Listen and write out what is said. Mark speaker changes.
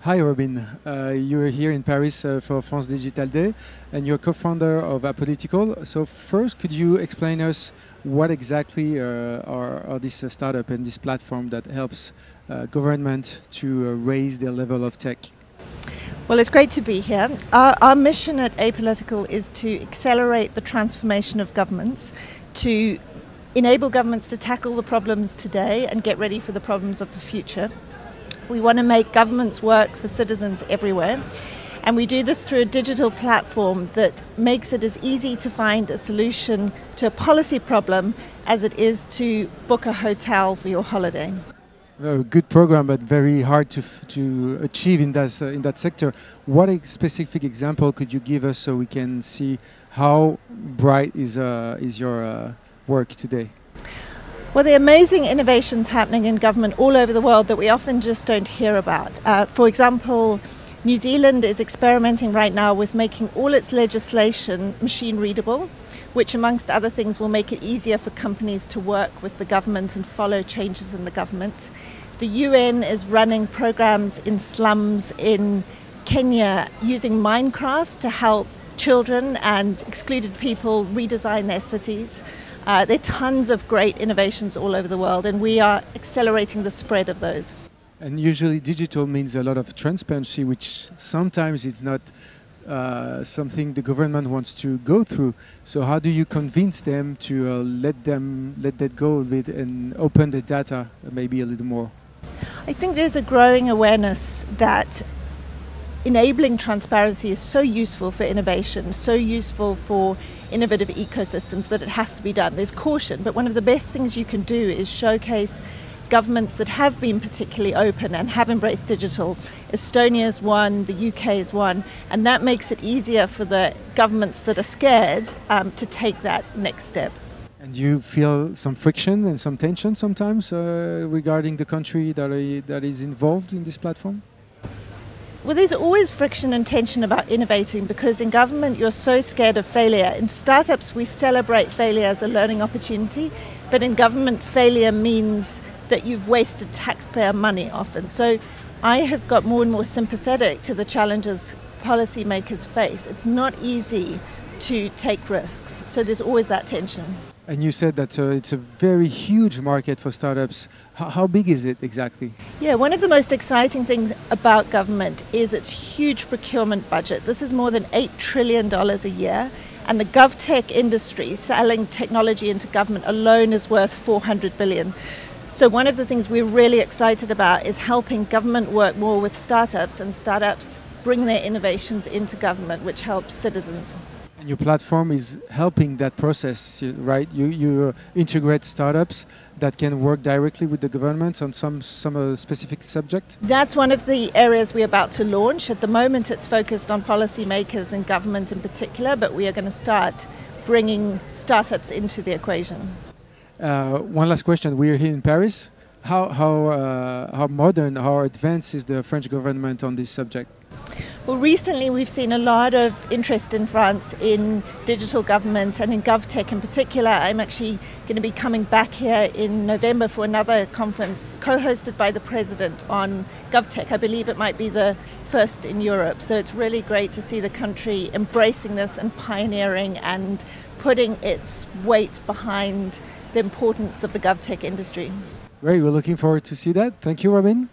Speaker 1: Hi Robyn, you're here in Paris for France Digitale Day and you're co-founder of Apolitical. So first, could you explain us what exactly are this startup and this platform that helps government to raise their level of tech?
Speaker 2: Well, it's great to be here. Our mission at Apolitical is to accelerate the transformation of governments, to enable governments to tackle the problems today and get ready for the problems of the future. We want to make governments work for citizens everywhere, and we do this through a digital platform that makes it as easy to find a solution to a policy problem as it is to book a hotel for your holiday.
Speaker 1: A good program, but very hard to achieve in that sector. What specific example could you give us so we can see how bright is your work today?
Speaker 2: Well, there are amazing innovations happening in government all over the world that we often just don't hear about. For example, New Zealand is experimenting right now with making all its legislation machine readable, which amongst other things will make it easier for companies to work with the government and follow changes in the government. The UN is running programs in slums in Kenya using Minecraft to help children and excluded people redesign their cities. There are tons of great innovations all over the world, and we are accelerating the spread of those.
Speaker 1: And usually digital means a lot of transparency, which sometimes is not something the government wants to go through. So how do you convince them to let that go a bit and open the data maybe a little more?
Speaker 2: I think there's a growing awareness that enabling transparency is so useful for innovation, so useful for innovative ecosystems that it has to be done. There's caution, but one of the best things you can do is showcase governments that have been particularly open and have embraced digital. Estonia is one, the UK is one, and that makes it easier for the governments that are scared to take that next step.
Speaker 1: And do you feel some friction and some tension sometimes regarding the country that is involved in this platform?
Speaker 2: Well, there's always friction and tension about innovating because in government you're so scared of failure. In startups we celebrate failure as a learning opportunity, but in government failure means that you've wasted taxpayer money often. So I have got more and more sympathetic to the challenges policymakers face. It's not easy to take risks, so there's always that tension.
Speaker 1: And you said that it's a very huge market for startups. How big is it exactly?
Speaker 2: Yeah, one of the most exciting things about government is its huge procurement budget. This is more than $8 trillion a year, and the GovTech industry, selling technology into government alone, is worth $400 billion. So one of the things we're really excited about is helping government work more with startups, and startups bring their innovations into government, which helps citizens.
Speaker 1: And your platform is helping that process, right? You integrate startups that can work directly with the government on some specific subject?
Speaker 2: That's one of the areas we're about to launch. At the moment it's focused on policymakers and government in particular, but we are going to start bringing startups into the equation.
Speaker 1: One last question. We're here in Paris. How modern, how advanced is the French government on this subject?
Speaker 2: Well, recently we've seen a lot of interest in France in digital government and in GovTech in particular. I'm actually going to be coming back here in November for another conference co-hosted by the President on GovTech. I believe it might be the first in Europe. So it's really great to see the country embracing this and pioneering and putting its weight behind the importance of the GovTech industry.
Speaker 1: Great, we're looking forward to see that. Thank you, Robyn.